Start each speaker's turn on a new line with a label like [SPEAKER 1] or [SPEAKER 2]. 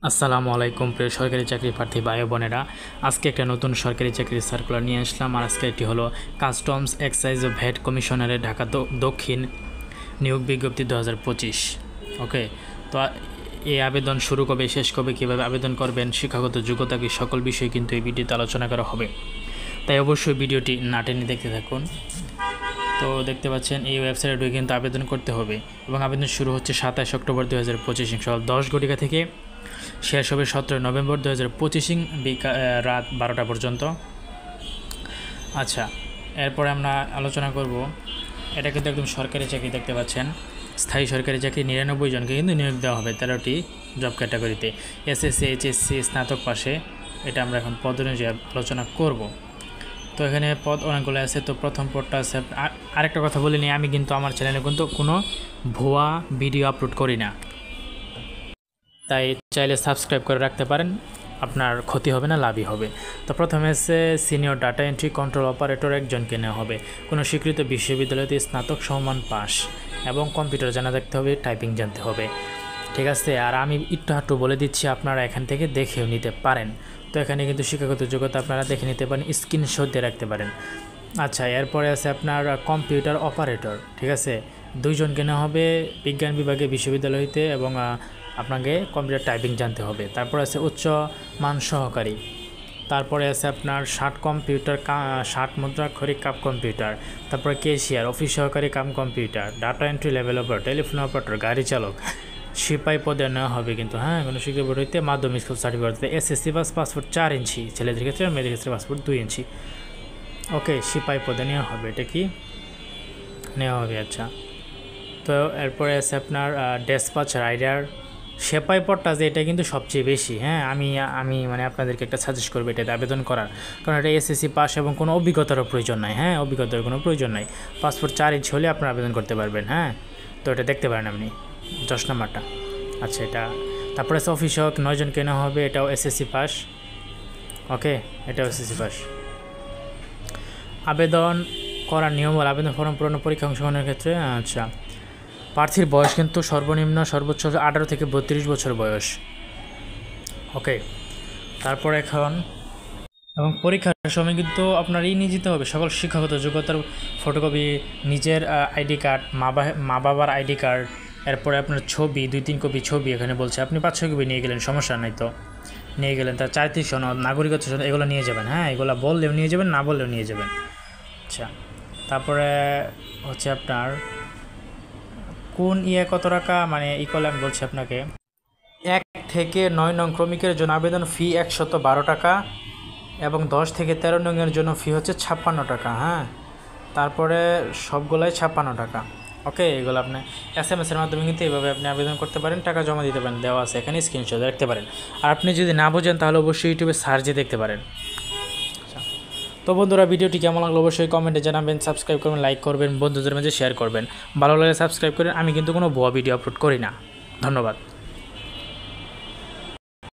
[SPEAKER 1] আসসালামু আলাইকুম প্রিয় সরকারি চাকরি প্রার্থী ভাই বোনেরা, আজকে একটা নতুন সরকারি চাকরির সার্কুলার নিয়ে আসলাম। আর আজকে এটি হলো কাস্টমস এক্সাইজ ও ভ্যাট কমিশনারের ঢাকা দক্ষিণ নিয়োগ বিজ্ঞপ্তি 2025। ওকে, তো এই আবেদন শুরু কবে, শেষ কবে, কীভাবে আবেদন করবেন, শিক্ষাগত যোগ্যতা কি, সকল বিষয় কিন্তু এই ভিডিওতে আলোচনা করা হবে। তাই অবশ্যই ভিডিওটি না টেনে দেখতে থাকুন। তো দেখতে পাচ্ছেন এই ওয়েবসাইটে ঢুকে কিন্তু আবেদন করতে হবে এবং আবেদন শুরু হচ্ছে 27 অক্টোবর 2025 সকাল 10 ঘটিকা থেকে, শেষ হবে 17 নভেম্বর 2025 রাত 12টা পর্যন্ত। আচ্ছা, এরপরে আমরা আলোচনা করব, এটা কিন্তু একদম সরকারি চাকরি দেখতে পাচ্ছেন। স্থায়ী সরকারি চাকরি 99 জনকে কিন্তু নিয়োগ দেওয়া হবে 13টি জব ক্যাটাগরিতে। এসএসসি, এইচএসসি, স্নাতক পাশে। এটা আমরা এখন পদ অনুযায়ী আলোচনা করব। তো এখানে পদ অনেকগুলো আছে। তো প্রথম পদটা আছে, আরেকটা কথা বলিনি, আমি কিন্তু আমার চ্যানেলে কিন্তু কোনো ভুয়া ভিডিও আপলোড করি না, তাই চাইলে সাবস্ক্রাইব করে রাখতে পারেন, আপনার ক্ষতি হবে না, লাভই হবে। তো প্রথমে আছে senior data entry control operator, একজনকে নেওয়া হবে। কোনো স্বীকৃত বিশ্ববিদ্যালয়তে স্নাতক সমমান পাস এবং কম্পিউটার জানা থাকতে হবে, টাইপিং জানতে হবে। ঠিক আছে, আর আমি একটু বলে দিচ্ছি, আপনারা এখান থেকে দেখেও নিতে পারেন। তো এখানে কিন্তু শিক্ষাগত যোগ্যতা আপনারা দেখে নিতে পারেন, স্ক্রিনশট দিয়ে রাখতে পারেন। আচ্ছা, এরপরে আছে আপনার কম্পিউটার অপারেটর। ঠিক আছে, 2 জনকে নেওয়া হবে বিজ্ঞান বিভাগে বিশ্ববিদ্যালয় হইতে, এবং আপনাকে কম্পিউটার টাইপিং জানতে হবে। তারপর আছে উচ্চ মান সহকারী। তারপরে আছে আপনার 60 মুদ্রাক্ষরিক কাপ কম্পিউটার। তারপরে কেশিয়ার, অফিস সহকারী cum computer, data entry level operator, telephone operator, গাড়ি চালক, সিপাই পদে নেওয়া হবে কিন্তু। হ্যাঁ, কোনো শিক্ষা বোর্ড হইতে মাধ্যমিক school certificate, SSC pass, passport 4 ইঞ্চি ছেলেদের ক্ষেত্রে, মেয়েদের ক্ষেত্রে পাসপোর্ট 2 ইঞ্চি। ওকে, সিপাই পদে নেওয়া হবে, এটা কি নেওয়া হবে। আচ্ছা, তো এরপরে আছে আপনার ডেসপাচ রাইডার। সেপাই পদটা যে এটা কিন্তু সবচেয়ে বেশি। হ্যাঁ, আমি মানে আপনাদেরকে একটা সাজেস্ট করবো এটাতে আবেদন করার, কারণ এটা এসএসসি পাস এবং কোনো অভিজ্ঞতারও প্রয়োজন নাই। হ্যাঁ, অভিজ্ঞতার কোনো প্রয়োজন নাই, পাসপোর্ট 4 ইঞ্চি হলে আপনারা আবেদন করতে পারবেন। হ্যাঁ, তো এটা দেখতে পারেন আপনি 10 নাম্বারটা। আচ্ছা, এটা তারপরে আছে অফিস সহক, 9 জন কেনা হবে, এটাও এসএসসি পাস। ওকে, এটাও এসএসসি পাস। আবেদন করার নিয়ম হল আবেদন ফর্ম পূরণ, পরীক্ষা অংশগ্রহণের ক্ষেত্রে। আচ্ছা, প্রার্থীর বয়স কিন্তু সর্বনিম্ন সর্বোচ্চ 18 থেকে 32 বছর বয়স। ওকে, তারপর এখন এবং পরীক্ষার সময় কিন্তু আপনার নিয়ে যেতে হবে সকল শিক্ষাগত যোগ্যতার ফটোকপি, নিজের আইডি কার্ড, মা বাবার আইডি কার্ড, এরপরে আপনার ছবি 2-3 কপি ছবি, এখানে বলছে আপনি 5-6 কপি নিয়ে গেলেন, সমস্যা নাই, তো নিয়ে গেলেন। তার চারিত্রিক সনদ, নাগরিকত্ব সনদ, এগুলো নিয়ে যাবেন। হ্যাঁ, এগুলো বললেও নিয়ে যাবেন, না বললেও নিয়ে যাবেন। আচ্ছা, তারপরে হচ্ছে আপনার কোন কত টাকা মানে করলে আমি বলছি আপনাকে। 1 থেকে 9 নং ক্রমিকের জন্য আবেদন ফি 112 টাকা এবং 10 থেকে 13 নংয়ের জন্য ফি হচ্ছে 56 টাকা। হ্যাঁ, তারপরে সবগুলাই 56 টাকা। ওকে, এগুলো আপনি SMS এর মাধ্যমে কিন্তু এইভাবে আপনি আবেদন করতে পারেন, টাকা জমা দিতে পারেন, দেওয়া আছে এখানে, স্ক্রিনশট রাখতে পারেন। আর আপনি যদি না বোঝেন তাহলে অবশ্যই ইউটিউবে সার্চে দেখতে পারেন। তো বন্ধুরা, ভিডিওটি কেমন লাগলো অবশ্যই কমেন্টে জানাবেন, সাবস্ক্রাইব করবেন, লাইক করবেন, বন্ধুদের মাঝে শেয়ার করবেন। ভালো লাগলে সাবস্ক্রাইব করেন। আমি কিন্তু কোনো ভুয়া ভিডিও আপলোড করি না। ধন্যবাদ।